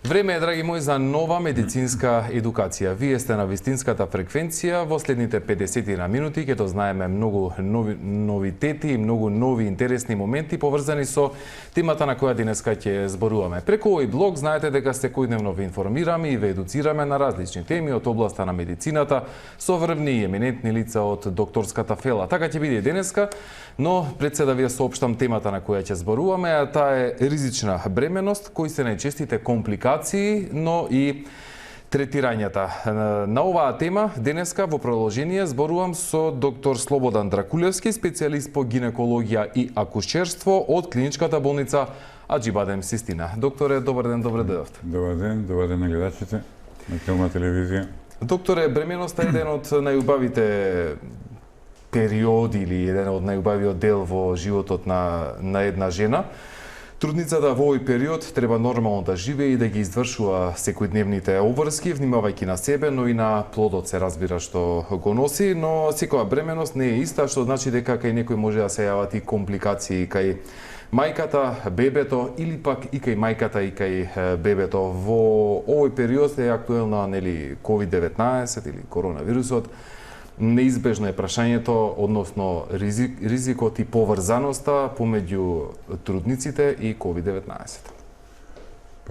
Време е, драги мои, за нова медицинска едукација. Вие сте на вистинската фреквенција. Во следните 50 на минути ќе дознаеме многу новитети и многу нови интересни моменти поврзани со темата на која денеска ќе зборуваме. Преку овој блог знаете дека секојдневно ве информираме и ве едуцираме на различни теми од областа на медицината со врвни и еминентни лица од докторската фела. Така ќе биде и денеска, но пред се да ви соопштам темата на која ќе зборуваме, а таа е ризична бременост, кои се најчестите компликации, но и третирањата. На оваа тема денеска во продолжение зборувам со доктор Слободан Дракулевски, специјалист по гинекологија и акушерство од клиничката болница Аџибадем Систина. Докторе, добар ден, добре дојдовте. Добар ден на гледачите на Телма телевизија. Докторе, бременоста е еден од најубавите периоди или еден од најубавиот дел во животот на една жена. Трудницата во овој период треба нормално да живее и да ги извршува секојдневните обврски, внимавајќи на себе, но и на плодот, се разбира што го носи, но секоја бременост не е иста, што значи дека кај некој може да се јават и компликации кај мајката, бебето или пак и кај мајката и кај бебето. Во овој период е актуелна COVID-19 или коронавирусот. Неизбежно е прашањето, односно ризикот и поврзаноста помеѓу трудниците и COVID-19.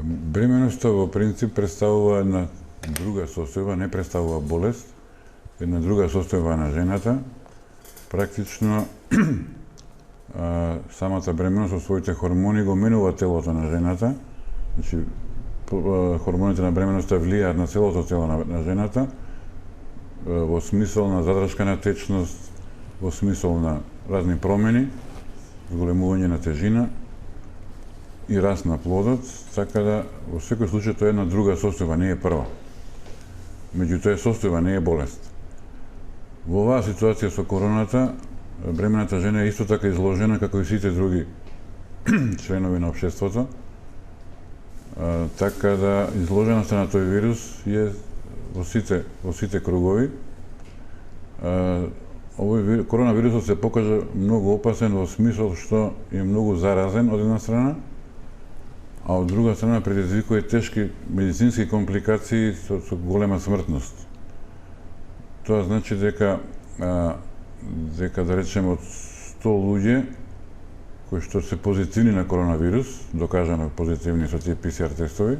Бременоста во принцип представува една друга состојба, не представува болест, една друга состојба на жената. Практично самата бременост со своите хормони го менува телото на жената. Значи, хормоните на бременоста влијаат на целото тело на жената, во смисол на задршка на течност, во смисол на разни промени, зголемување на тежина и раст на плодот, така да во секој случај тоа е една друга состојба, не е прва. Меѓутоа состојба не е болест. Во оваа ситуација со короната, бремената жена е исто така изложена како и сите други членови на општеството, така да изложеноста на тој вирус е во сите кругови. Овој коронавирусот се покажа многу опасен во смисол што е многу заразен од една страна, а од друга страна предизвикува тешки медицински компликации со голема смртност. Тоа значи дека да речеме од 100 луѓе кои што се позитивни на коронавирус, докажано позитивни со тие PCR тестови,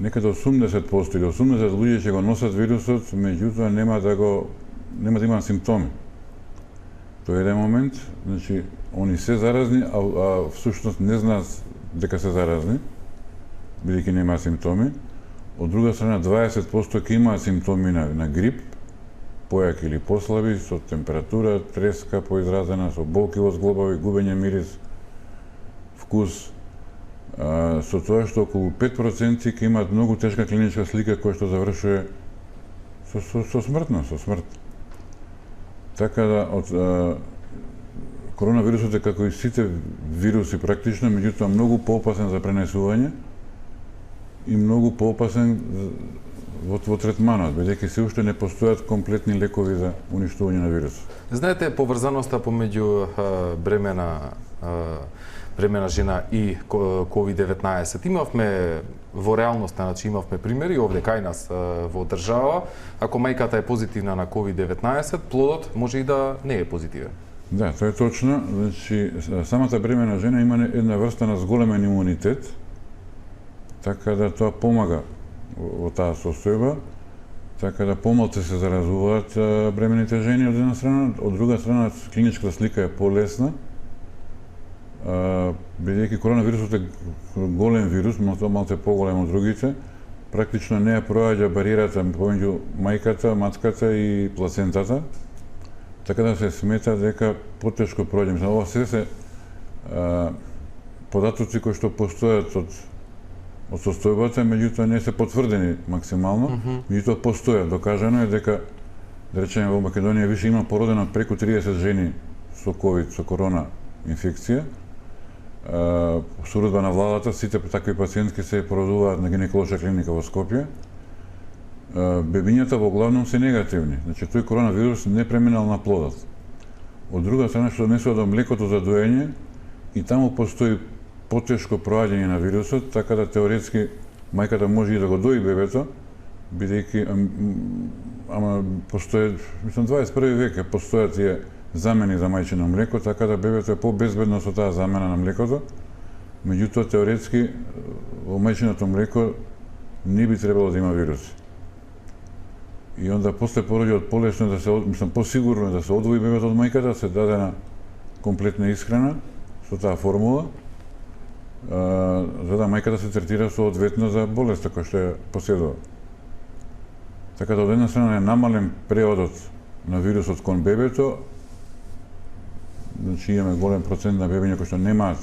некаде 80% или 80 луѓе ќе го носат вирусот, меѓутоа нема да имаат симптоми. Тоа е еден момент, значи, они се заразни, а всушност не знаат дека се заразни, бидејќи немаат симптоми. Од друга страна, 20% ќе имаат симптоми на грип, појаки или послаби, со температура, треска поизразена, со болки во зглобови, губење мирис, вкус, со тоа што околу 5% ќе имаат многу тешка клиничка слика која што завршува со смрт. Така да, коронавирусот е како и сите вируси практично, меѓутоа многу поопасен за пренесување и многу поопасен во третманот, бидејќи се уште не постојат комплетни лекови за уништување на вирусот. Знаете, поврзаноста помеѓу бремена жена и COVID-19. Имавме во реалноста, значи имавме примери овде кај нас во држава, ако мајката е позитивна на COVID-19, плодот може и да не е позитивен. Да, тоа е точно. Значи, самата бремена жена има една врста на зголемен имунитет, така да тоа помага во таа состојба, така да помалку се заразуваат бремените жени од една страна, од друга страна клиничката слика е полесна, бидејќи коронавирусот е голем вирус, малку поголем од другите, практично не ја проаѓа бариерата помеѓу мајката, матката и плацентата, така да се смета дека потешко проаѓа. Ова се податоци кои што постојат од состојбата, меѓутоа не се потврдени максимално, меѓутоа постојат. Докажано е дека, да речеме, во Македонија више има породено преку 30 жени со ковид, со корона инфекција. Со уредба на владата, сите такви пациентки се породуваат на гинеколошка клиника во Скопје. Бебињата во главном се негативни, значи тој коронавирус не преминал на плодот. Од друга страна, што донесува до млекото за доење и таму постои потешко проаѓање на вирусот, така да теоретски мајката може и да го дои бебето, бидејќи ама постои, мислам 21 век постојат тие замени за мајчино млеко, така да бебето е побезбедно со таа замена на млекото. Меѓутоа теоретски во мајчиното млеко не би требало да има вируси. И онда после пороѓајот полесно да се, мислам посигурно да се одвои бебето од мајката, се дадена комплетна исхрана со таа формула, за да мајката се третира соодветно за болеста која што ја поседува. Така да од една страна е намален преодот на вирусот кон бебето, значи имаме голем процент на бебиња кои што немаат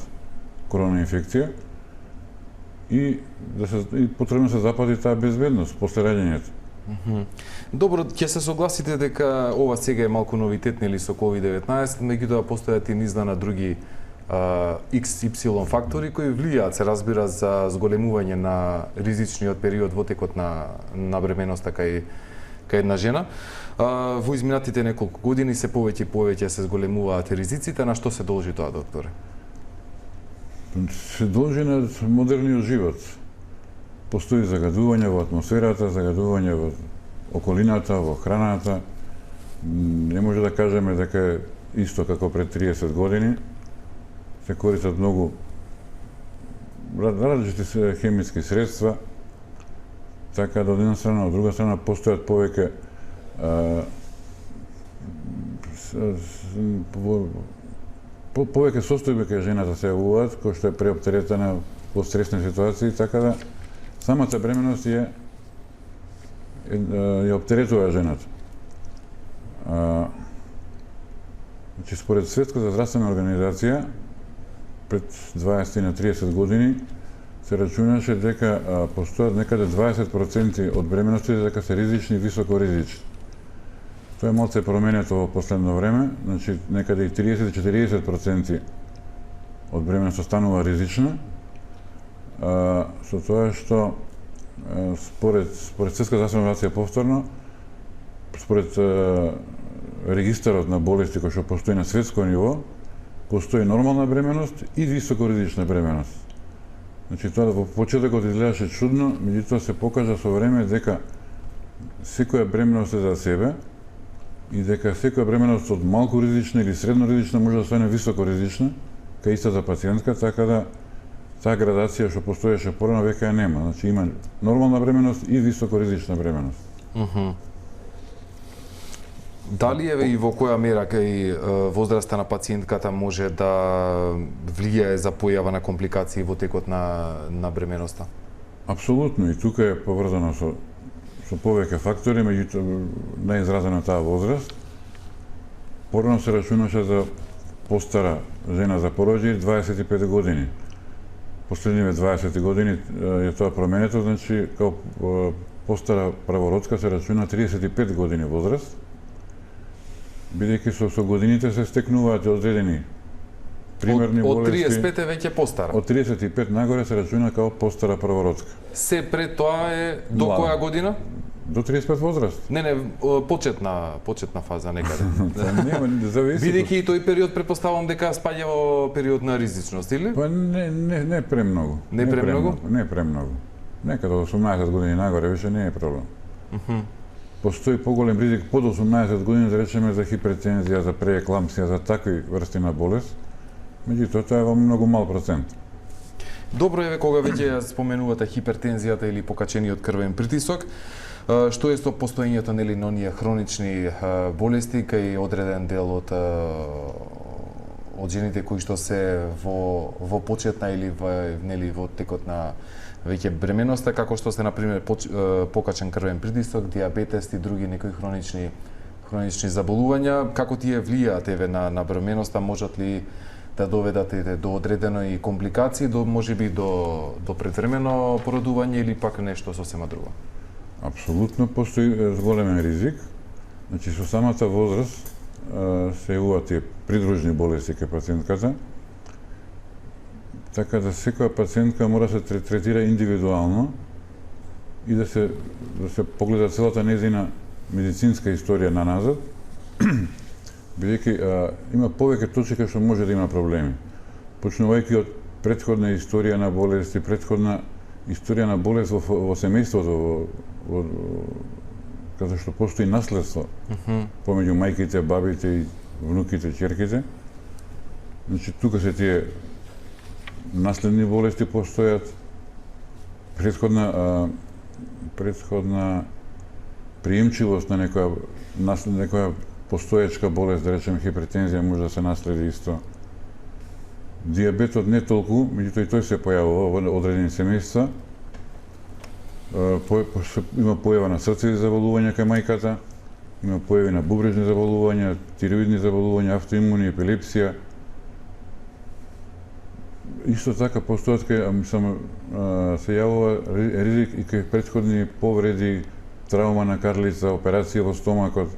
корона инфекција и потребно се запази таа безбедност после раѓањето. Добро, ќе се согласите дека ова сега е малку новитет нели со COVID-19, меѓутоа постојат и низна на други XY фактори кои влијаат, се разбира, за зголемување на ризичниот период во текот на бременоста кај една жена. Во изминатите неколку години се повеќе и повеќе се зголемуваат ризиците, на што се должи тоа, докторе? Се должи на модерниот живот. Постои загадување во атмосферата, загадување во околината, во храната. Не може да кажеме дека е исто како пред 30 години. Се користат многу различити хемиски средства, така да од една страна, од друга страна постојат повеќе повеќе состојби кај жената се јавуваат, кој што е преоптеретена во стресни ситуации, така да самата бременост ја оптеретува жената. Значи, според Светската здравствена организација, пред 20 на 30 години се рачунаше дека постојат некаде 20% од бременостите дека се ризични и високо ризични. Тоа е малце променето во последно време, значи некаде и 30-40% од бременоста станува ризична, со тоа што според Светска здравствена организација повторно, според регистарот на болести кој што постои на светско ниво, постои нормална бременост и високо ризична бременост. Значи тоа во почетокот изгледаше чудно, меѓутоа се покажа со време дека секоја бременост е за себе и дека секоја бременост од малку ризична или средно ризична може да стане високо ризична кај истата пациентка, така да таа градација што постоеше порано веќе ја нема. Значи има нормална бременост и високо ризична бременост. Дали е и во која мера кај возраста на пациентката може да влијае за појава на компликации во текот на бременоста? Апсолутно, и тука е поврзано со повеќе фактори, меѓутоа најизразена таа возраст. Порано се рачунаше за постара жена за пороđај 25 години. Последниве 20 години е тоа променето, значи као постара правородска се рачуна 35 години возраст, бидејќи со годините се стекнуваат одредени примерни болести. Од 35 е веќе постара. Од 35 нагоре се рачуна као постара правородска. Се пред тоа е до која година? До 35 возраст. Не, почетна фаза некаде. Нема, зависи. Бидејќи и тој период претпоставувам дека спаѓа во период на ризичност, или? Па не премногу. Не премногу? Не премногу. Некаде од 18 години нагоре више не е проблем. Постои поголем ризик под 18 години, да речеме, за хипертензија, за прееклампсија, за такви врсти на болест. Меѓутоа, тоа е во многу мал процент. Добро е кога веќе ја споменувате хипертензијата или покачениот крвен притисок. Што е со постоењето нели на оние хронични болести кај одреден дел од жените кои што се во почетна или во текот на веќе бременоста, како што се на пример покачен крвен притисок, дијабетес и други некои хронични заболувања, како тие влијаат еве на бременоста, можат ли да доведат до одредено и компликации, можеби до предвремено породување или пак нешто сосема друго? Апсолутно постои зголемен ризик. Значи со самата возраст се јавуваат тие придружни болести кај пациентката. Така да секоја пациентка мора да се третира индивидуално и да се погледа целата нејзина медицинска историја на назад, бидејќи има повеќе точки кај што може да има проблеми. Почнувајќи од претходна историја на болести, претходна историја на болест во семејството, каде што постои наследство помеѓу мајките, бабите и внуките, ќерките. Значи, тука се тие наследни болести постојат, предходна приемчивост на некоја постоечка болест, да речеме хипертензија, може да се наследи исто. Диабетот не толку, меѓутоа и тој се појавува во одредени семејства. Има појава на срцеви заболувања кај мајката, има појави на бубрежни заболувања, тироидни заболувања, автоимуни, епилепсија. Исто така постојат се јавува ризик и кај претходни повреди, траума на карлица, операција во стомакот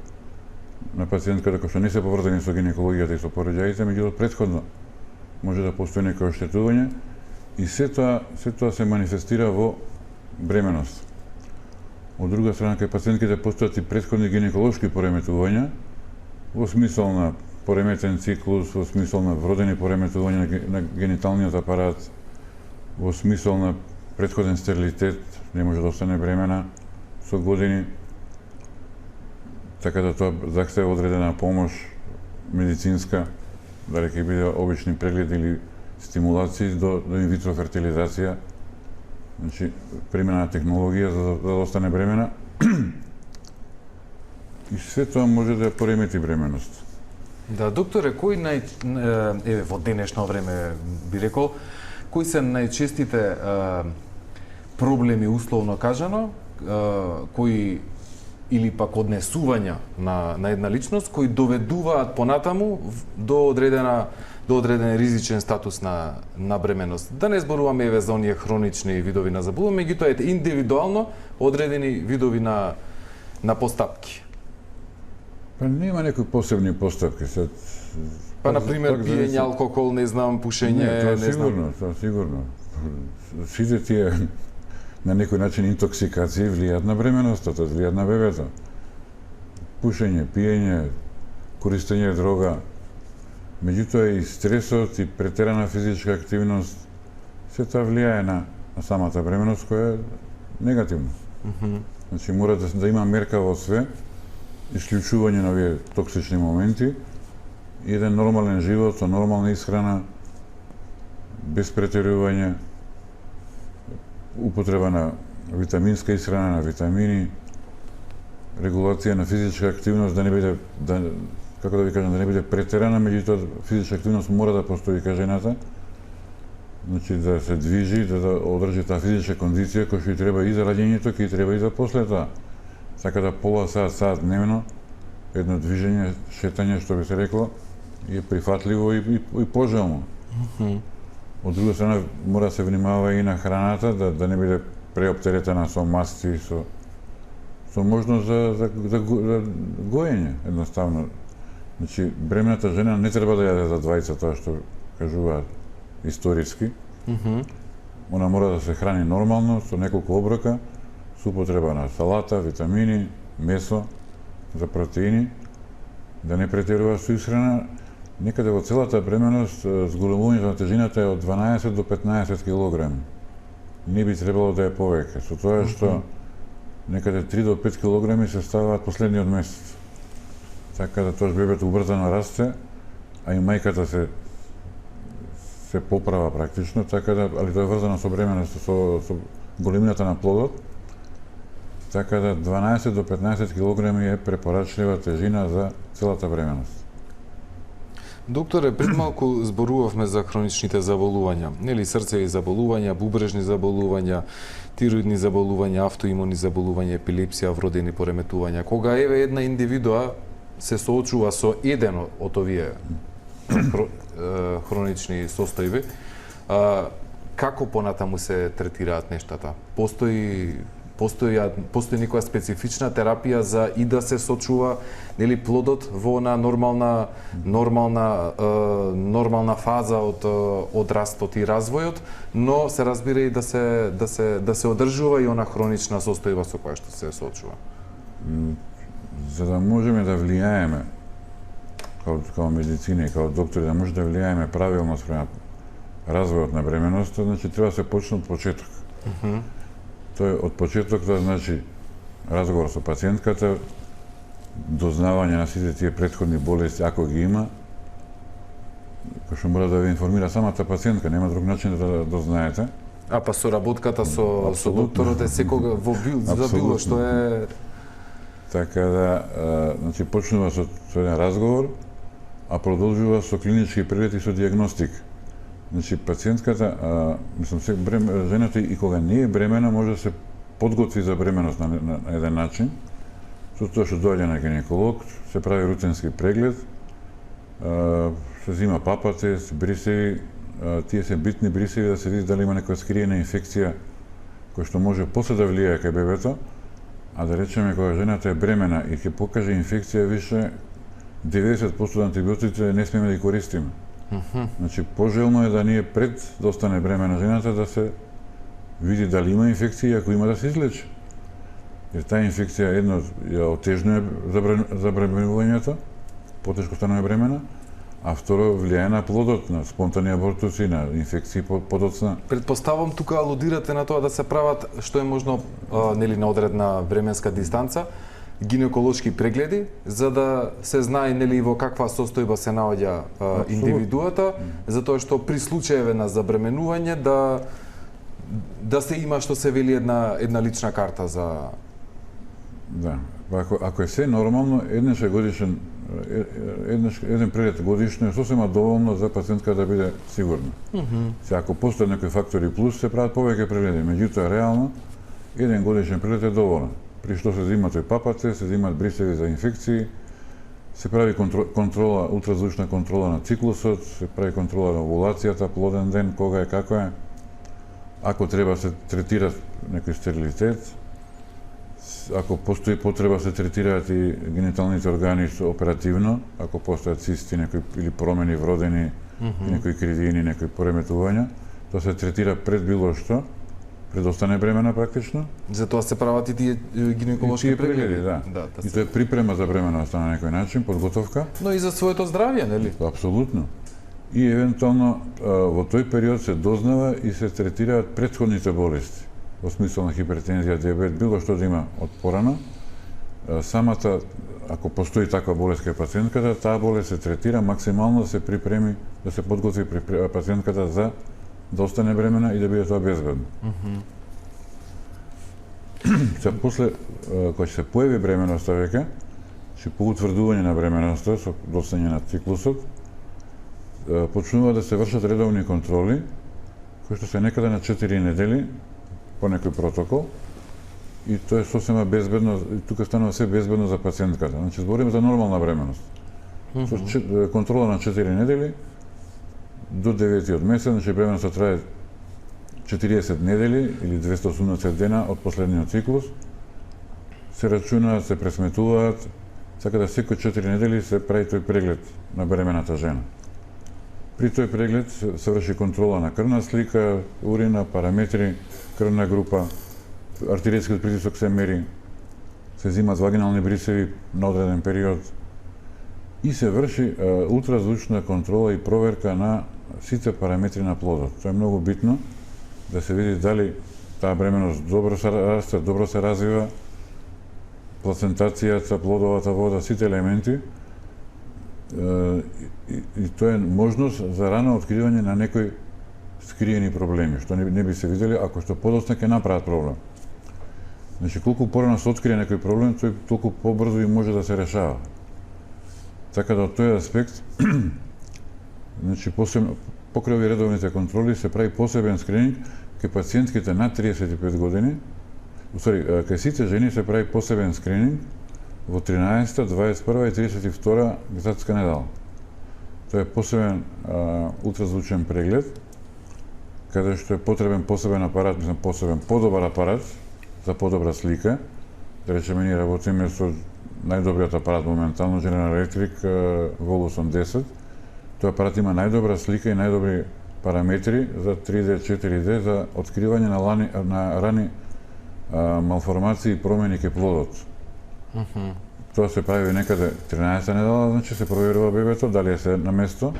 на пациентката кои што не се поврзани со гинекологијата и со пороѓаите, меѓутоа претходно може да постои некој оштетување и се тоа се манифестира во бременост. Од друга страна, кај пациентките постојат и претходни гинеколошки пореметувања во смисол на пореметен циклус, во смисол на вродени пореметувања на гениталниот апарат, во смисол на претходен стерилитет, не може да остане бремена со години, така да тоа захтева одредена помош медицинска, дали ќе биде обични прегледи или стимулации до инвитро фертилизација, значи примена на технологија за да остане бремена. И се тоа може да поремети бременост. Да, докторе, во денешно време би рекол, кои се најчестите проблеми, условно кажано, кои или пак однесувања на една личност, кои доведуваат понатаму до одреден ризичен статус на бременост. Да не зборуваме еве за оние хронични видови на заболување, меѓутоа е индивидуално одредени видови на постапки. Па нема некои посебни постапки. Па, например, пиење алкохол, не знам, пушење, не знам. Тоа сигурно. Сите тие на некој начин интоксикации влијаат на бременоста, влијаат на бебето. Пушење, пиење, користење дрога, меѓутоа и стресот и претерана физичка активност, се тоа влијае на самата бременост која е негативна. Значи мора да има мерка во све, исклучување на овие токсични моменти и еден нормален живот со нормална исхрана, без претерување, употреба на витаминска исхрана, на витамини, регулација на физичка активност, да не биде, како да ви кажам, да не биде претерана, меѓутоа физичка активност мора да постои кај жената, значи да се движи, да одржи таа физичка кондиција која што и треба и за раѓањето, кој треба и за после тоа. Така да пола саат дневно, едно движење, шетање, што би се рекло, е прифатливо и пожелно. Од друга страна, мора да се внимава и на храната, да не биде преоптеретена со масти, со можност за гоење, едноставно. Значи, бремената жена не треба да јаде за двајца, тоа што кажуваат историски. Она мора да се храни нормално, со неколку оброка, со употреба на салата, витамини, месо, за протеини, да не претерува со исхрана. Некаде во целата бременост зголемувањето на тежината е од 12 до 15 килограми. Не би требало да е повеќе, со тоа што некаде 3 до 5 килограми се ставаат последниот месец. Така да тоа бебето убрзано расте, а и мајката се поправа практично, така да, али тоа е врзано со бременост, со големината на плодот, така да 12 до 15 килограми е препорачлива тежина за целата бременост. Докторе, пред малку зборувавме за хроничните заболувања, нели срцеви заболувања, бубрежни заболувања, тироидни заболувања, автоимуни заболувања, епилепсија, вродени пореметувања. Кога еве една индивидуа се соочува со еден од овие хронични состојби, како понатаму се третираат нештата? Постои некоја специфична терапија за и да се сочува нели плодот во она нормална фаза од растот и развојот, но се разбира и да се одржува и она хронична состојба со која што се сочува. За да можеме да влијаеме као медицина и као доктори, да може да влијаеме правилно спрема развојот на бременоста, значи треба да се почне од почеток. Тоа од почеток, тоа значи разговор со пациентката, дознавање на сите тие претходни болести, ако ги има, кој што мора да ве информира самата пациентка, нема друг начин да дознаете. А па соработката со докторот е секога за било што е. Така да, значи почнува со еден разговор, а продолжува со клинички преглед и со диагностик. Значи пациентката, жената и кога не е бремена може да се подготви за бременост на еден начин, со тоа што доаѓа на гинеколог, се прави рутински преглед, се зима папатест, брисеви, тие се битни брисеви да се види дали има некоја скриена инфекција која што може после да влијае кај бебето, а да речеме кога жената е бремена и ќе покаже инфекција више 90% од антибиотиците не смееме да ги користиме. Значи пожелно е да ние пред да остане бремена жената да се види дали има инфекција и ако има да се излечи. Jer таа инфекција едно ја отежнува забременувањето, потешко станува бремена, а второ влијае на плодот, на спонтани абортуси, на инфекции подоцна. Предпоставам тука алудирате на тоа да се прават што е можно нели на одредна временска дистанца гинеколошки прегледи за да се знае нели во каква состојба се наоѓа индивидуата, затоа што при случаеве на забременување да се има што се вели една лична карта за. Да, ако е се нормално, еден преглед годишно е сосема доволно за пациентка да биде сигурна. Се ако постои некои фактори плюс, се прават повеќе прегледи, меѓутоа реално еден годишен преглед е доволен. При што се взимат и папаце, се взимат брисеви за инфекции, се прави контрола, ултразвучна контрола на циклусот, се прави контрола на овулацијата, плоден ден, кога е, како е. Ако треба се третира некој стерилитет, ако постои потреба се третираат и гениталните органи оперативно, ако постојат цисти или промени вродени, некои кривини, некои пореметувања, тоа се третира пред било што, пред остане бремена практично. Затоа се прават и тие гинеколошки прегледи, да. И тоа е припрема за бременост на некој начин, подготовка. Но и за своето здравје, нели? Апсолутно. И евентуално во тој период се дознава и се третираат претходните болести, во смисла на хипертензија, диабет, било што да има од порано. Самата, ако постои таква болест кај пациентката, таа болест се третира максимално да се припреми, да се подготви пациентката за да остане бремена и да биде тоа безбедно. Се после, кога ќе се појави бременоста веќе, ќе по утврдување на бременоста со достање на циклусот, почнува да се вршат редовни контроли, кои што се некаде на 4 недели по некој протокол, и тоа е сосема безбедно, тука станува се безбедно за пациентката. Значи, збориме за нормална бременост. Со контрола на 4 недели, до 9-тиот месец, значи бременоста трае 40 недели или 280 дена од последниот циклус, се рачунаат, се пресметуваат, така да секој 4 недели се прави тој преглед на бремената жена. При тој преглед се врши контрола на крвна слика, урина, параметри, крвна група, артеријскиот притисок се мери, се зимат вагинални брисеви на одреден период и се врши ултразвучна контрола и проверка на сите параметри на плодот. Тоа е многу битно да се види дали таа бременост добро се расте, добро се развива, плацентацијата, плодовата вода, сите елементи, и тоа е можност за рано откривање на некои скриени проблеми, што не би се видели ако што подоцна ќе направат проблем. Значи, колку порано се открие некој проблем, тој толку побрзо и може да се решава. Така да од тој аспект, значи, покрај овие редовните контроли се прави посебен скрининг кај пациентките над 35 години, кај сите жени се прави посебен скрининг во 13-та, 21-та и 32-та месечна недела. Тоа е посебен ултразвучен преглед, каде што е потребен посебен апарат, подобар апарат за подобра слика. Да речеме, ние работиме со најдобриот апарат моментално, General Electric Voluson 10. Тој апарат има најдобра слика и најдобри параметри за 3D, 4D за откривање на рани малформации и промени кај плодот. Тоа се прави некаде 13-та недела, значи се проверува бебето, дали е се на место.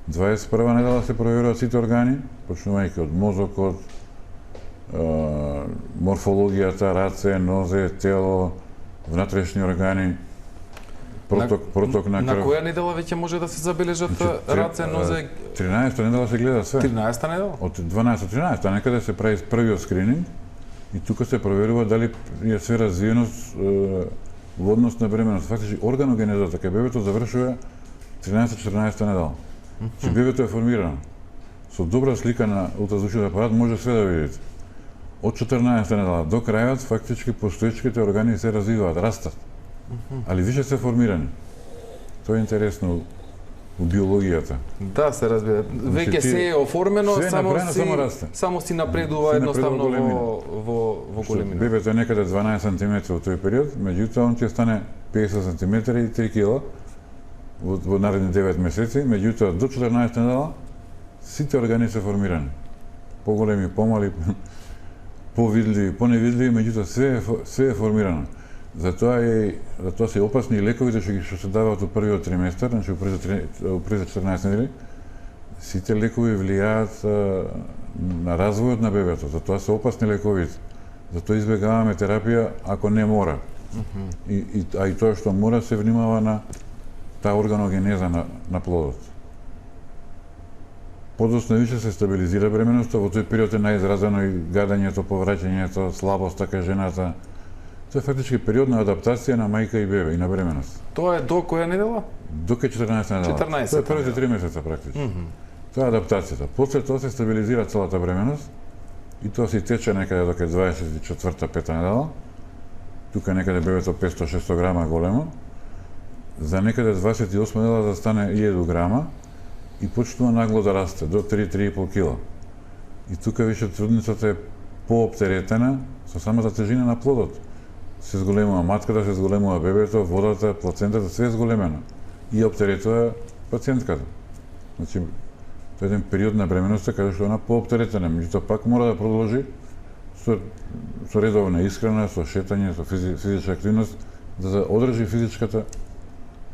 21-та недела се проверуваат сите органи, почнувајќи од мозокот, морфологијата, раце, нозе, тело, внатрешни органи, проток на крв. На која недела веќе може да се забележат раце, нозе? 13-та недела се гледа све. 13-та недела? Од 12-13-та некаде се прави првиот скрининг и тука се проверува дали е све развиено во однос на бременост. Фактички органогенезата кај бебето завршува 13-14 недела. Че бебето е формирано. Со добра слика на ултразвучниот апарат може све да видите. Од 14 недела до крајот фактички постоечките органи се развиваат, растат. Али више се формирани. Тоа е интересно у биологијата. Да, се разбира. Веќе се е оформено, само си напредува едноставно во големина. Бебето е некаде 12 см во тој период, меѓутоа он ќе стане 50 см и 3 кг во наредни 9 месеци, меѓутоа до 14 недела сите органи се формирани. Поголеми, помали, повидливи, поневидливи, меѓутоа све е формирано. Затоа се опасни лековите што се даваат во првиот триместар, значи во првите 14 недели. Сите лекови влијаат на развојот на бебето, затоа се опасни лековите. Затоа избегаваме терапија ако не мора. А и тоа што мора се внимава на таа органогенеза на плодот. Подоцна више се стабилизира бременоста, во тој период е најизразено и гадањето, повраќањето, слабоста кај жената. Тоа е фактички период на адаптација на мајка и бебе и на бременост. Тоа е до која недела? До кај 14 недела. 14 Тоа е првите 3 месеца практично. Тоа е адаптацијата. После тоа се стабилизира целата бременост и тоа се тече некаде до кај 24-5 недела. Тука некаде бебето 500-600 грама големо. За некаде 28 недела да стане 1000 грама и почнува нагло да расте до 3-3,5 кг. И тука више трудницата е пооптеретена со самата тежина на плодот. Се зголемува матката, се зголемува бебето, водата, плацентата, све е зголемено. И оптеретува пациентката. Значи, тоа е еден период на бременоста каде што она пооптеретена, меѓутоа пак мора да продолжи со редовна исхрана, со шетање, со физичка активност, да одржи физичката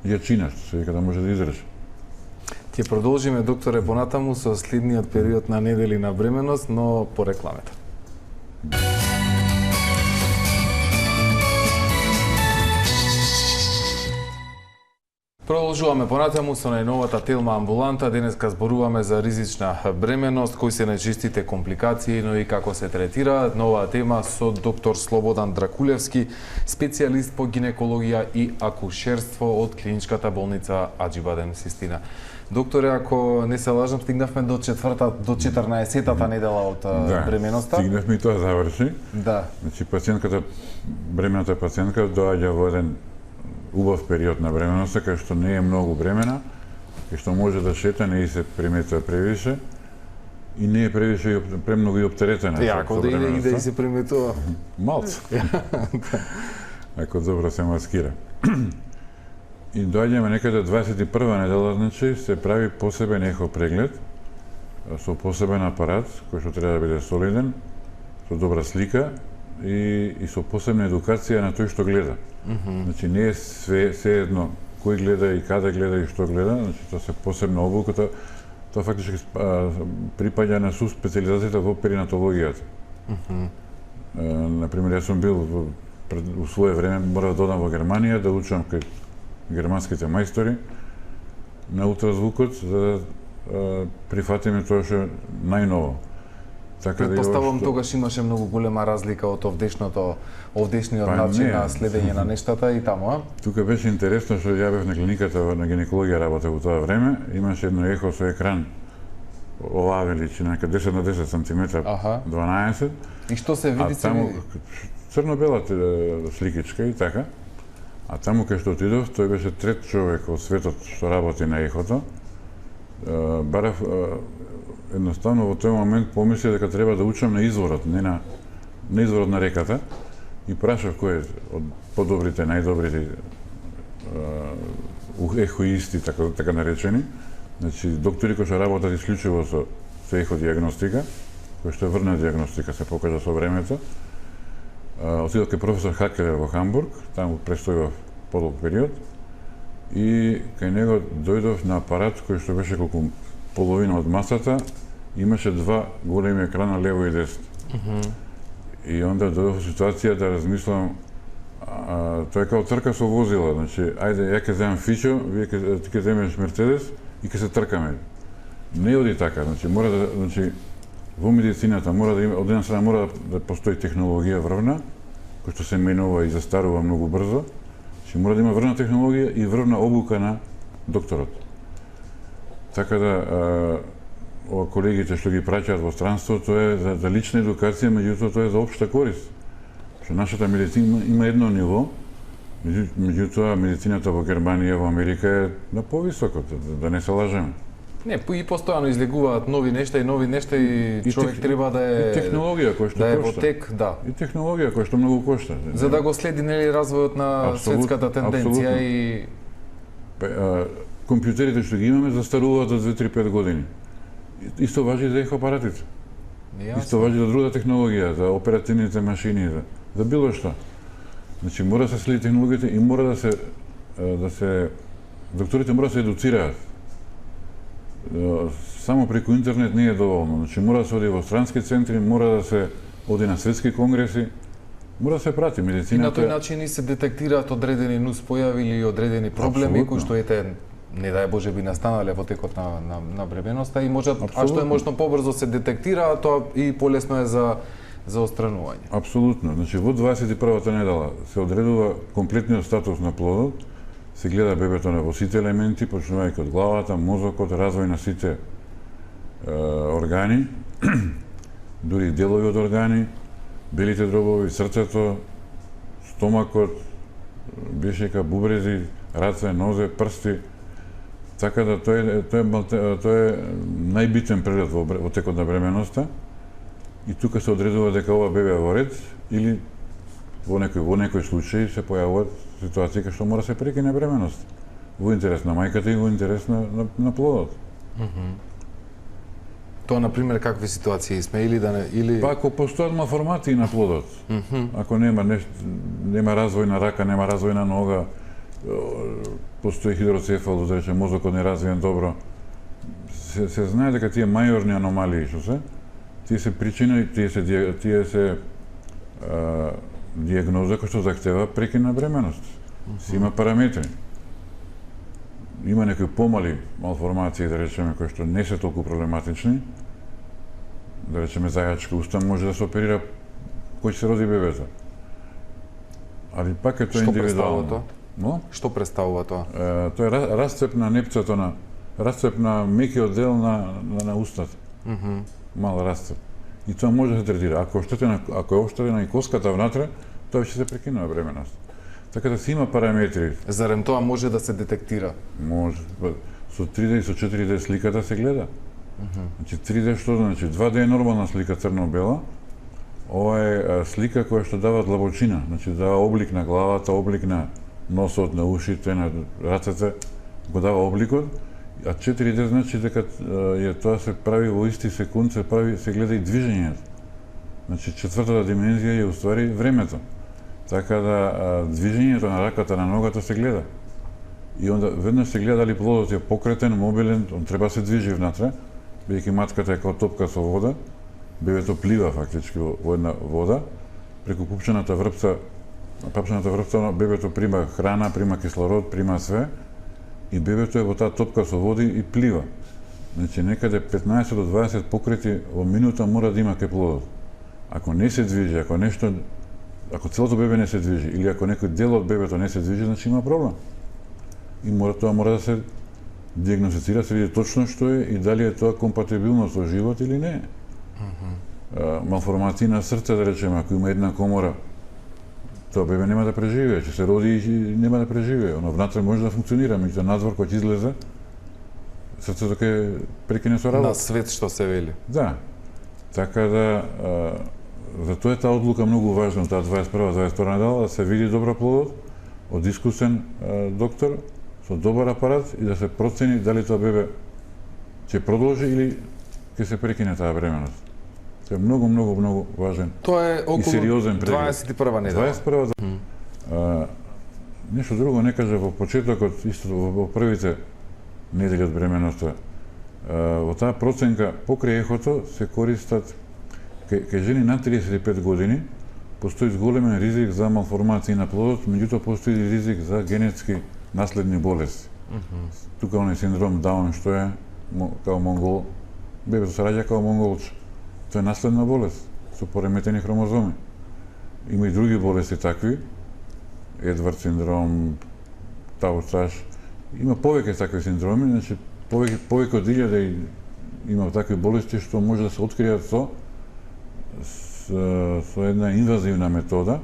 јачина, што се вика да може да издржи. Ќе продолжиме, докторе, понатаму со следниот период на недели на бременост, но по рекламата. Продолжуваме понатаму со најновата Телма амбуланта. Денеска зборуваме за ризична бременост, кои се најчестите компликации, но и како се третира. Нова тема со доктор Слободан Дракулевски, специјалист по гинекологија и акушерство од клиничката болница Аџибадем Систина. Докторе, ако не се лажам, стигнавме до 14-тата недела од бременоста. Да, стигнавме и тоа заврши. Да. Значи, бремената пациентка доаѓа во еден убав период на бременоста, кај што не е многу бремена, кај што може да шета, не и се приметува превише, и не е превише премногу и оптеретена. Ако да иде и се приметува. Малце. Ако добро се маскира. И доаѓаме некаде 21 недела, значи, се прави посебен ехо преглед, со посебен апарат, кој што треба да биде солиден, со добра слика и со посебна едукација на тој што гледа. Значи, не е се едно кој гледа и каде гледа и што гледа, значи, тоа се посебна обука, тоа фактички припаѓа на суспециализацијата во перинатологијата. Например, јас сум бил у свое време, морав да одам во Германија, да учам кај германските мајстори на ултразвукот, за да прифатиме тоа што е најново. Предпоставувам тогаш имаше многу голема разлика од овдешниот начин на следење на нештата и таму, а? Тука беше интересно што ја бев на клиниката на гинекологија работа во тоа време, имаше едно ехо со екран оваа величина, 10 на 10 см, 12. И што се види? Таму црно-бела сликичка и така. А таму кај што отидов, тој беше трет човек од светот што работи на ехото. Барав едноставно во тој момент помислив дека треба да учам на изворот, не на изворот на реката, и прашав кој е од подобрите, најдобрите ехоисти, така наречени. Значи, доктори кои што работат исклучиво со еходиагностика, кој што е врна диагностика, се покажа со времето. Отидов кај професор Хакелер во Хамбург, таму престојав подолг период, и кај него дојдов на апарат кој што беше колку половина од масата, имаше два големи екрана лево и десно. И онда дојдов во ситуација да размислам, тоа е као трка со возила, значи, ајде, ја ќе земам Фичо, ти ќе земеш Мерцедес и ќе се тркаме. Не оди така, значи, мора да, значи, во медицината мора да има, од една страна мора да постои технологија врвна, која што се менува и застарува многу брзо, значи мора да има врвна технологија и врвна обука на докторот. Така да, ова колегите што ги праќаат во странство, тоа е за лична едукација, меѓутоа тоа е за општа корист. Што нашата медицина има едно ниво, меѓутоа медицината во Германија, во Америка е на повисоко, да не се лажеме. Не, и постојано излегуваат нови нешта и човек треба да е и технологија која што да е во кошта. тек, да. И технологија која што многу кошта. За да го следи нели развојот на светската тенденција и компјутерите што ги имаме застаруваат за 2-3-5 години. Исто важи за ехоапаратите. Исто важи за друга технологија, за оперативните машини, за било што. Значи мора да се следи технологијата и мора да се докторите мора да се едуцираат. Само преку интернет не е доволно. Значи мора да се оди во странски центри, мора да се оди на светски конгреси, мора да се прати медицината. И на тој начин и се детектираат одредени нуспојави или одредени проблеми кои што не дај Боже би настанале во текот на бременоста и можат, а што е можно побрзо се детектира, тоа и полесно е за отстранување. Апсолутно. Значи во 21-та недела се одредува комплетниот статус на плодот, се гледа бебето во сите елементи, почнувајќи од главата, мозокот, развој на сите органи, дури делови од органи, белите дробови, срцето, стомакот, бешека, бубрези, раце, нозе, прсти. Така да тоа е најбитен преглед во текот на бременоста. И тука се одредува дека ова бебе е во ред или во некој случај се појавуваат ситуации кај што мора се прекине бременост. Во интерес на мајката и во интерес на плодот. Тоа, например, какви ситуации сме или да не или Па ако постојат малформации на плодот, ако нема развој на рака, нема развој на нога, постои хидроцефалус, да речем, мозокот не развиен добро, се знае дека тие мајорни аномалии што се, тие се причина и тие се диагноза која што захтева прекин на бременост. Си има параметри. Има некои помали малформации, да речеме, кои што не се толку проблематични. Да речеме, зајачка уста може да се оперира кој ќе се роди бебето. Али пак е тоа индивидуално. Што представува тоа? Тоа е расцеп на непцето расцеп на мекиот дел на устата. Мал расцеп. И тоа може да се третира. Ако е оштетена и коската внатре, тоа ќе се прекинува бременост. Така да си има параметри. Зарем тоа може да се детектира? Може. Со 3D и со 4D сликата се гледа. Значи 3D што значи? 2D е нормална слика црно-бела. Ова е слика која што дава длабочина, значи дава облик на главата, облик на носот, на ушите, на рацете, го дава обликот. А 4D значи дека тоа се прави во исти секунд, се гледа и движењето. Значи четвртата димензија е уствари времето. Така да движењето на раката, на ногата се гледа. И онда веднаш се гледа дали плодот е покретен, мобилен, он треба се движи внатре, бидејќи матката е како топка со вода, бебето плива фактички во една вода, преку папчената врпца бебето прима храна, прима кислород, прима све, и бебето е во таа топка со води и плива. Значи некаде 15 до 20 покрети во минута мора да има кај плодот. Ако не се движи, ако целото бебе не се движи или ако некој дел од бебето не се движи, значи има проблем. И тоа мора да се диагностицира, се види точно што е и дали е тоа компатибилно со живот или не. Малформации на срце, да речеме, ако има една комора, тоа бебе нема да преживее, ќе се роди и нема да преживее. Оно внатре може да функционира, меѓутоа надвор кој ќе излезе, срцето ќе прекине со работа. На свет што се вели. Да. Така да затоа е таа одлука многу важна, таа 21-22 недела, да се види добро плодот од искусен доктор со добар апарат и да се процени дали тоа бебе ќе продолжи или ќе се прекине таа бременост. Тоа е многу важен. Тоа е околу и сериозен преглед. 21 недела. 21 нешто друго не кажа во почетокот, исто во првите недели од бременоста. Во таа проценка покрај ехото се користат кај жени над 35 години постои зголемен ризик за малформации на плодот, меѓутоа постои и ризик за генетски наследни болести. Тука оној синдром Даун што е као монгол, бебето се раѓа као монголче. Тоа е наследна болест со пореметени хромозоми. Има и други болести такви, Едвард синдром, Тауташ. Има повеќе такви синдроми, значи повеќе од 1000 има такви болести што може да се откријат со една инвазивна метода.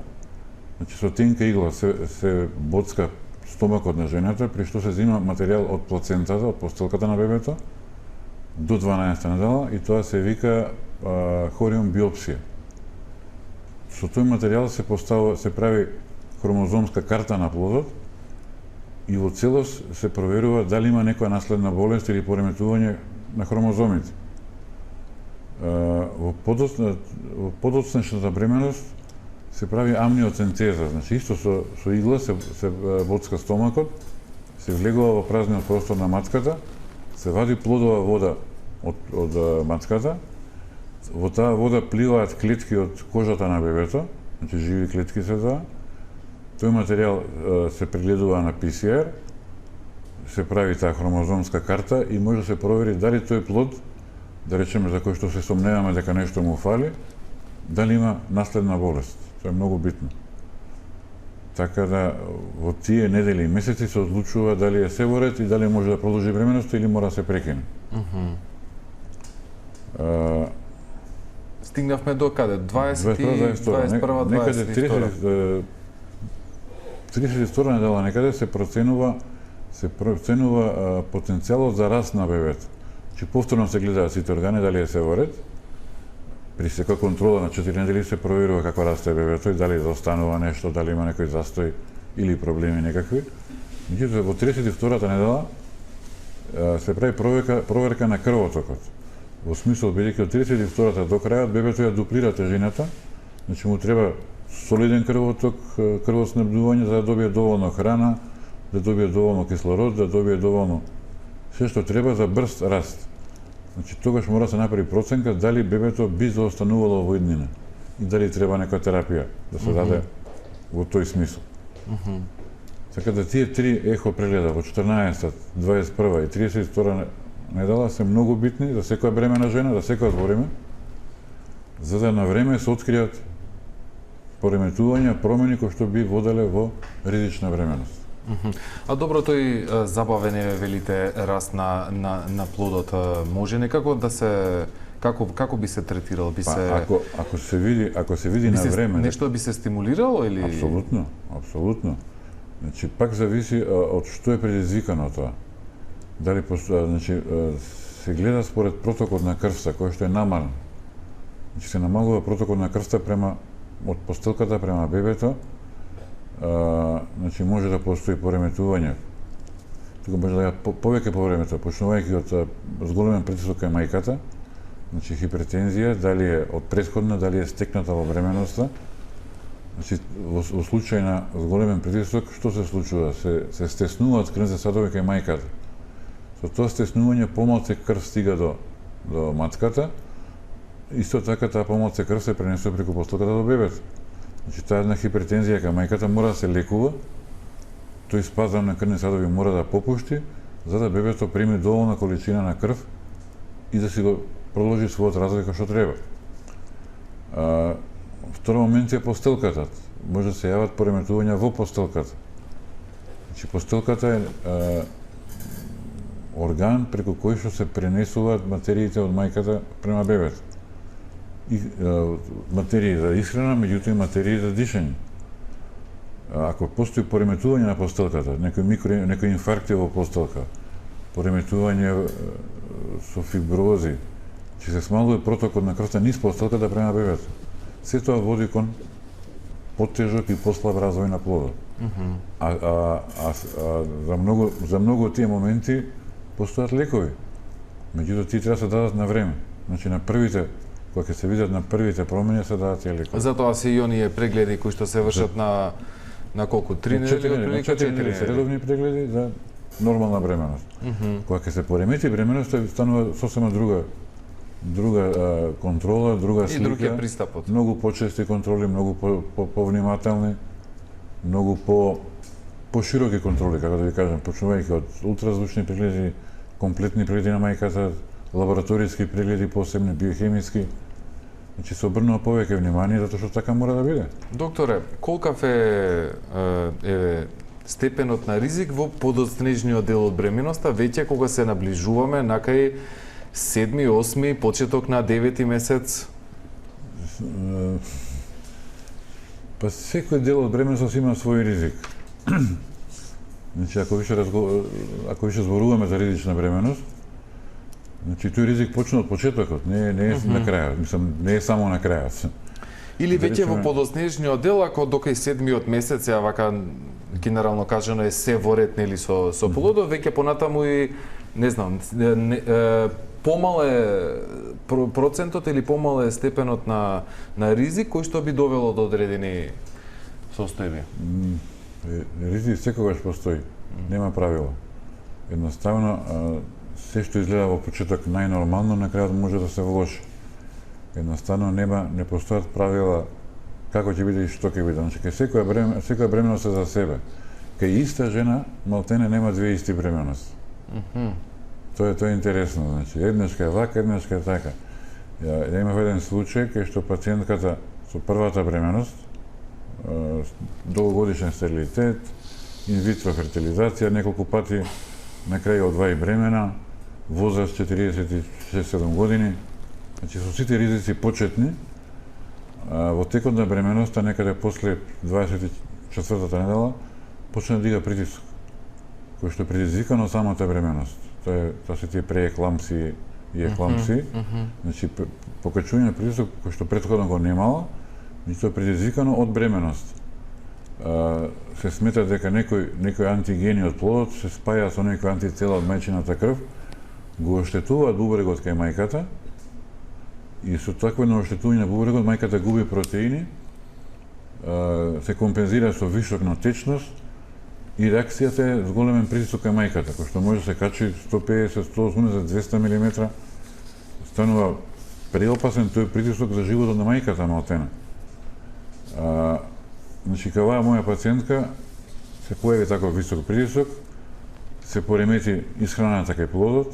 Значи со тенка игла се боцка стомакот на жената, при што се зема материјал од плацентата, од постелката на бебето, до 12 недела, и тоа се вика хориум биопсија. Со тој материјал се прави хромозомска карта на плодот и во целост се проверува дали има некоја наследна болест или пореметување на хромозомите. Во подоцнешната бременост се прави амниоцентеза, значи исто со игла се боцка стомакот, се влегува во празниот простор на матката, се вади плодова вода од матката, во таа вода пливаат клетки од кожата на бебето, значи живи клетки се тоа. Тој материјал се прегледува на PCR, се прави таа хромозомска карта и може да се провери дали тој плод, да речеме за кој што се сомневаме дека нешто му фали, дали има наследна болест. Тоа е многу битно. Така да во тие недели и месеци се одлучува дали е се во ред и дали може да продолжи бременоста или мора да се прекине. Стигнавме до каде? 21-22? Некаде 32 недела некаде се проценува потенцијалот за раст на бебето. Че повторно се гледаат сите органи дали е се во ред. При секоја контрола на 4 недели се проверува како расте бебето и дали заостанува нешто, дали има некој застој или проблеми некакви. Меѓутоа во 32-та недела се прави проверка на крвотокот. Во смисол, бидејќи од 32-та до крајот бебето ја дуплира тежината, значи му треба солиден крвоток, крвоснабдување за да добие доволно храна, да добие доволно кислород, да добие доволно се што треба за брз раст. Значи тогаш мора да се направи проценка дали бебето би заостанувало во иднина и дали треба некоја терапија да се даде во тој смисол. Така да тие три ехо прегледа во 14, 21 и 32 недела се многу битни за секоја бремена жена, за секоја збориме, за да на време се откријат пореметувања, промени кои што би воделе во ризична бременост. А добро, тој забавен е, велите, раст на плодот, може некако да се како би се третирал, би се ако се види на време, нешто би се стимулирало или Апсолутно. Значи пак зависи од што е предизвикано тоа. Дали значи се гледа според протокот на крвта кој што е намален. Значи се намалува протокот на крвта од постелката према бебето. Значи може да постои пореметување. Тука може да повеќе повремето, почнувајќи од зголемен притисок кај мајката, значи хипертензија, дали е од претходна, дали е стекната во бременоста. Значи во случај на зголемен притисок, што се случува? Се стеснуваат крвните садови кај мајката. Со тоа стеснување помалку крв стига до матката. Исто така таа помалку крв се пренесува преку постелката до бебето. Значи таа една хипертензија кај мајката мора да се лекува. Тој спазам на крвни садови мора да попушти, за да бебето прими доволна количина на крв и да си го продолжи својот развој како што треба. Втор момент е постелката. Може да се јават пореметувања во постелката. Значи постелката е орган преку кој што се пренесуваат материите од мајката према бебето. И материи за исхрана, меѓутоа и материи за дишење. Ако постои пореметување на постелката, некој инфаркт во постелка, пореметување со фибрози, че се смалува протокот на крвта низ постелката према бебето. Се тоа води кон потежок и послаб развој на плодот. За многу од тие моменти постојат лекови. Меѓутоа тие треба да се дадат на време. Значи на првите, кога ќе се видат на првите промени, се дадат тие лекови. Затоа се и оние прегледи кои што се вршат на колку 3 недели, отприлика 4 недели. Се редовни прегледи за нормална бременост. Кога ќе се поремети бременоста, станува сосема друга контрола, друга И друг е слика, пристапот. многу почести контроли, многу повнимателни, многу пошироки контроли, како да ви кажам, почнувајќи од ултразвучни прегледи, комплетни прегледи на мајката, лабораториски прегледи, посебни биохемиски. Значи се обрнува повеќе внимание затоа што така мора да биде. Докторе, колкав е степенот на ризик во подоцнежниот дел од бременоста, веќе кога се наближуваме накај 7, 8, почеток на 9 месец? Па секој дел од бременоста има свој ризик. Значи, ако више зборуваме за ризична бременост, значи тој ризик почна од почетокот, не е на крајот, мислам, не е само на крајот. Или веќе во подоснежниот дел, ако докај 7-миот месец, ја вака генерално кажано е се во ред нели со плодот, веќе понатаму и не знам, помал е процентот или помал е степенот на ризик кој што би довело до одредени состојби. Ризик секогаш постои, нема правила. Едноставно, се што изгледа во почеток најнормално, на крајот може да се влоши. Едноставно не постојат правила како ќе биде и што ќе биде. Значи, секоја бременост е за себе. Кај иста жена, малтене нема две исти бремености. Тоа е интересно, значи, еднашка е вака, еднашка е така. Ја имав еден случај кај што пациентката со првата бременост, долгогодишен стерилитет, инвитро фертилизација, неколку пати, на крај одваи бремена, возраст 46-7 години, значи со сите ризици почетни, во текот на бременоста, некаде после 24-та недела, почна да дига притисок, кој што е предизвикано самата бременост. Тоа се тие прееклампсии и еклампсии, значи покачување на притисок кој што претходно го немала, значи тоа е предизвикано од бременост. Се смета дека некои антигени од плодот се спаја со некои антицела од мајчината крв, го оштетуваат бубрегот кај мајката и со такво оштетување на бубрегот мајката губи протеини, се компензира со вишок на течност и реакцијата е зголемен притисок кај мајката, кој што може да се качи 150, 180, 200 мм. Станува преопасен тој притисок за животот на мајката малтена. Значи, кај оваа моја пациентка се појави таков висок притисок, се поремети исхраната кај плодот,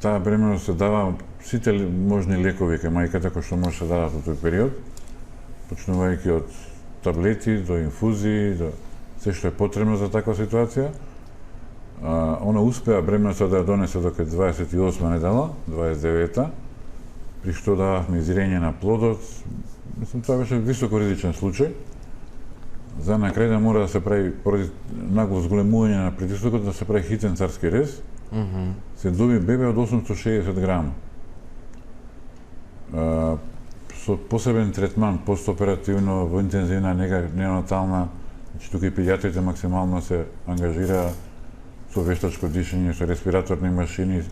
таа бременост се дава сите можни лекови кај мајката кои што може да се дадат во тој период, почнувајќи од таблети до инфузии, до се што е потребно за таква ситуација. Она успеа бременоста да ја донесе до 28 недела, 29-та, при што дававме изрење на плодот. Мислам, тоа беше високо ризичен случај. За на крај да мора да се прави, поради нагло зголемување на притисокот, да се прави хитен царски рез. Се доби бебе од 860 грама. Со посебен третман, постоперативно, во интензивна неонатална, значи тука и педиатрите максимално се ангажираа со вештачко дишење, со респираторни машини.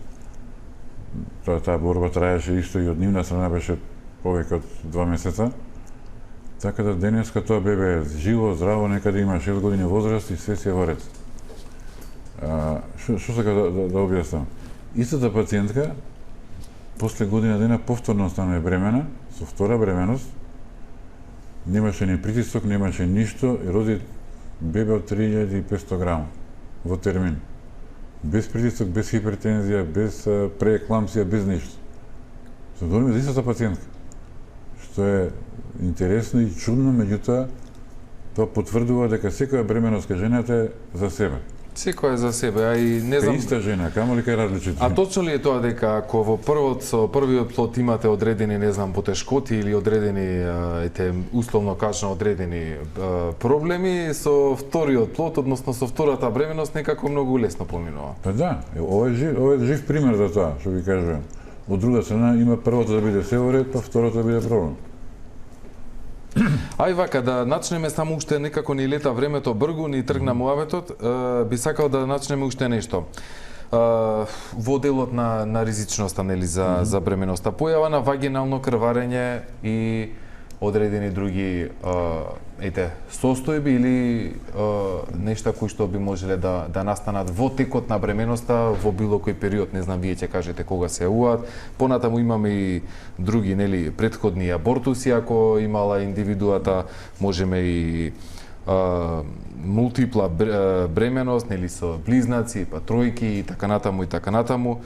Таа борба траеше исто и од нивна страна беше повеќе од 2 месеца. Така да денеска тоа бебе е живо, здраво, некаде има 6 години возраст и све си е во ред. Што сака да објаснам? Истата пациентка после година дена повторно стана бремена, со втора бременост, немаше ни притисок, немаше ништо и роди бебе од 3500 грама во термин. Без притисок, без хипертензија, без прееклампсија, без ништо. Збориме за истата пациентка, што е интересно и чудно, меѓутоа тоа потврдува дека секоја бременост кај жената е за себе. Секој е за себе, а и не знам... Кај иста жена, камо ли кај различити. А точно ли е тоа дека ако во првиот плод имате одредени, не знам, потешкоти или одредени, условно кажано, одредени проблеми, со вториот плод, односно со втората бременост, некако многу лесно поминува? Па да, ова е жив пример за тоа, што ви кажувам. Од друга страна, има првото да биде се во ред, па второто да биде проблем. Ај вака, да начнеме само уште некако ни лета времето бргу, ни тргна муаветот, би сакал да начнеме уште нешто. Во делот на ризичноста, нели, за бременоста, појава на вагинално крварење и одредени други состојби или нешта кои што би можеле да настанат во текот на бременоста во било кој период, не знам, вие ќе кажете кога се јавуваат. Понатаму имаме и други, нели, претходни абортуси ако имала индивидуата, можеме и мултипла бременост, нели, со близнаци, па тројки и така натаму.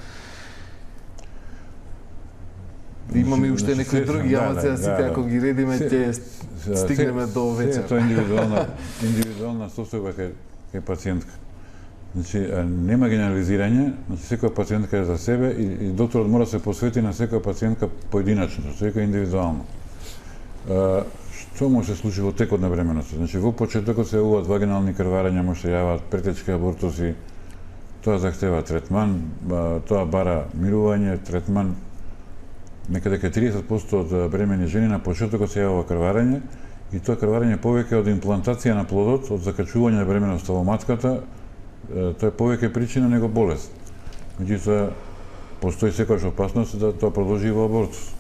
Имаме и уште некои други, ама сега сите ако ги редиме ќе стигнеме до вечер. Тоа е индивидуална состојба кај пациентка. Значи нема генерализирање, значи секоја пациентка е за себе и докторот мора да се посвети на секоја пациентка поединечно, секоја индивидуално. Што може да се случи во текот на бременоста? Значи во почетокот се јавуваат вагинални крварења, може се јават претечки абортуси, тоа захтева третман, тоа бара мирување, третман. Некаде кај 30% од бремени жени на почетокот се јавува крварење и тоа крварење повеќе од имплантација на плодот, од закачување на бременоста во матката, тоа е повеќе причина него болест. Меѓутоа постои секојаш опасност да тоа продолжи во абортус.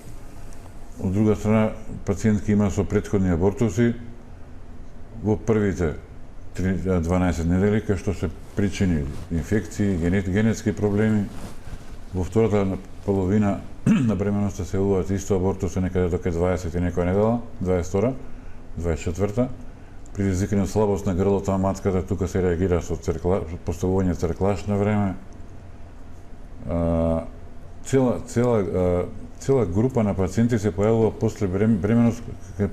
Од друга страна, пациентки има со претходни абортуси во првите 12 недели, кај што се причини инфекции, генетски проблеми. Во втората половина на бременоста се јавуваат исто абортуси некаде до 20 и некоја недела, 22, 24, предизвикани од слабост на грлото на матката, тука се реагира со поставување црклаш на време. Цела група на пациенти се појавува после бременост,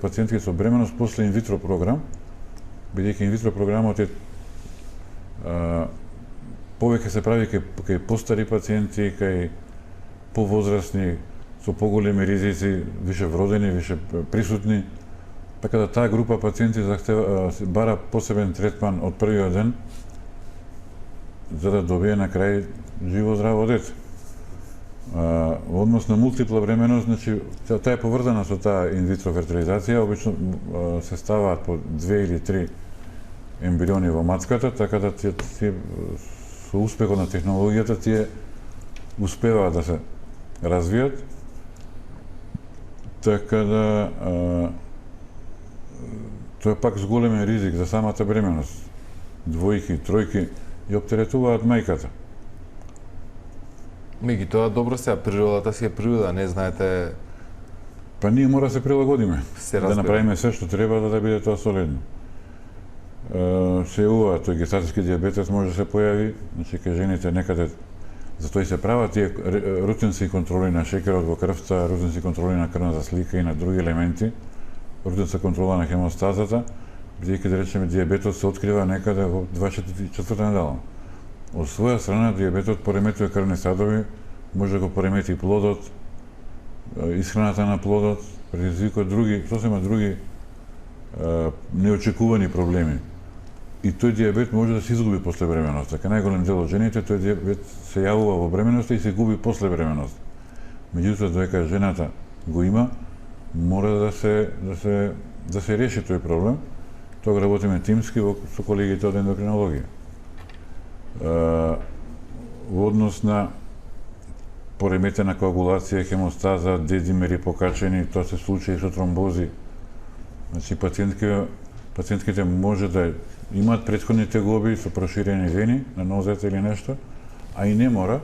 пациентки со бременост после инвитро програм, бидејќи инвитро програмот е повеќе се прави кај постари пациенти, кај повозрасни, со поголеми ризици, више вродени, више присутни. Така да таа група пациенти бара посебен третман од првиот ден, за да добие на крај живо здраво дете. Во однос на мултипла бременост, значи, таа е поврзана со таа инвитро фертилизација, обично се ставаат по 2 или 3 ембриони во матката, така да тие со успехот на технологијата тие успеваат да се развијат, така да тоа е пак зголемен ризик за самата бременост. Двојки, тројки ја оптеретуваат мајката. Меѓутоа, добро сега, природата си е природа, не знаете... Па ние мора да се прилагодиме, да направиме се што треба да биде тоа солидно. Се јавува тој гестатиски диабетес може да се појави, значи кај жените некаде, затоа и се прават тие рутински контроли на шекерот во крвта, рутински контроли на крвната слика и на други елементи, рутинска контрола на хемостазата, бидејќи да речеме диабетот се открива некаде во 24 недела. Од своја страна диабетот пореметува крвни садови, може да го поремети плодот, исхраната на плодот, предизвикува сосема други неочекувани проблеми. И тој диабет може да се изгуби после бременоста. Кај најголем дел од жените тој диабет се јавува во бременоста и се губи после бременоста. Меѓутоа, додека жената го има, мора да се реши тој проблем. Тоа работиме тимски со колегите од ендокринологија. Во однос на пореметена коагулација, хемостаза, дедимери покачени, тоа се случаи со тромбози. Значи пациентките може да имаат претходни тегоби со проширени вени на нозете или нешто, а и не мора,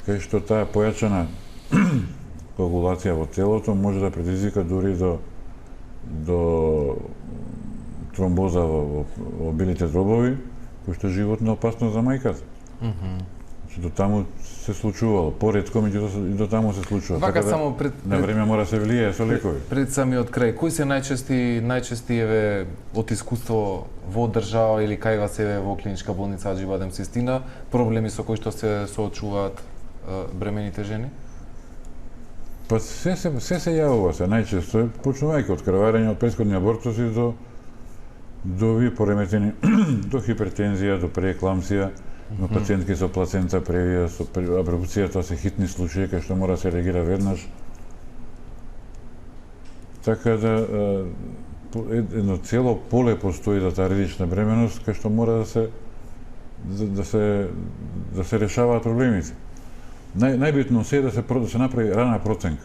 кај што таа појачана коагулација во телото може да предизвика дури до тромбоза во белите дробови, кој што животно опасно за мајката. Значи до таму се случувало, поретко, меѓутоа и до таму се случува. Вака така само на време мора се влијае со лекови. Пред самиот крај, кои се најчести еве од искуство во држава или кај вас еве во клиничка болница Аџи-Бадем Систина проблеми со кои што се соочуваат бремените жени? Па се јавува се најчесто, почнувајќи од крварење, од претходни абортуси до овие пореметени, до хипертензија, до преекламсија, на пациентки со плацента превија, со аборпција, тоа се хитни случаи кај што мора да се реагира веднаш. Така да едно цело поле постои за таа ризична бременост кај што мора да се решаваат проблемите. Најбитно се е да се направи рана проценка.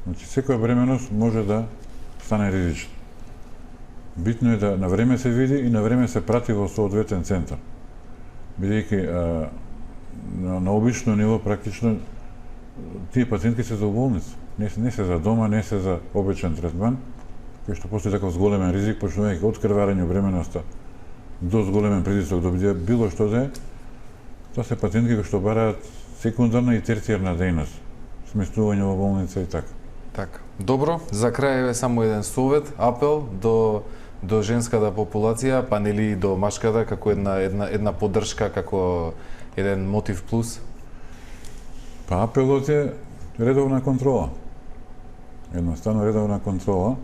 Значи секоја бременост може да стане ризично. Битно е да на време се види и на време се прати во соодветен центар. Бидејќи на обично ниво практично тие пациентки се за болница. Не се за дома, не се за обичен третман, кој што постои таков зголемен ризик, почнувајќи од крварење бременоста до зголемен притисок до било што да е. Тоа се пациентки кои што бараат секундарна и терцијарна дејност, сместување во болница и така. Така. Добро, за крај е само еден совет, апел до женската популација, па нели и до машката, како една поддршка, како еден мотив плюс. Па апелот е редовна контрола. Едноставно редовна контрола.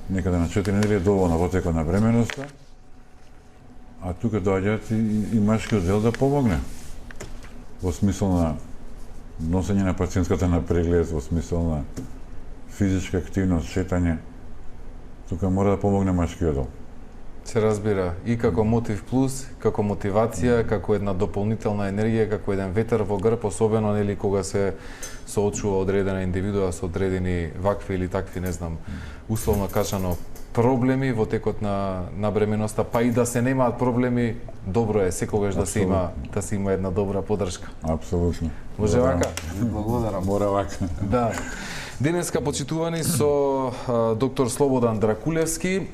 Некаде на 4 недели е доволно во текот на бременоста. А тука доаѓаат и машкиот дел да помогне. Во смисол на носење на пациентската на преглед, во смисол на физичка активност, шетање. Тука мора да помогне машкиот дел. Се разбира, и како мотив плюс, како мотивација, како една дополнителна енергија, како еден ветер во грб, особено нели кога се соочува одредена индивидуа со одредени вакви или такви, не знам, условно кажано проблеми во текот на бременоста, па и да се немаат проблеми, добро е секогаш да се има една добра поддршка. Апсолутно. Може вака? Благодарам. Мора вака. Да. Денеска почитувани со доктор Слободан Дракулевски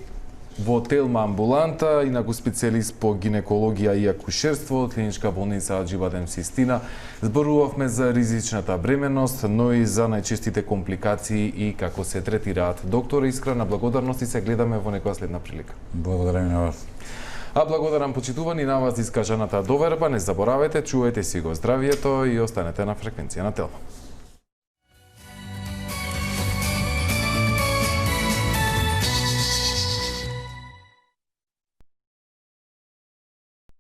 во Телма амбуланта, инаку специјалист по гинекологија и акушерство, клиничка болница Аџибадем Систина. Зборувавме за ризичната бременност, но и за најчестите компликации и како се третираат. Доктор, искрена благодарност и се гледаме во некоја следна прилика. Благодарам на вас. А благодарам почитувани на вас искажаната доверба. Не заборавајте, чувајте си го здравието и останете на фреквенција на Телма.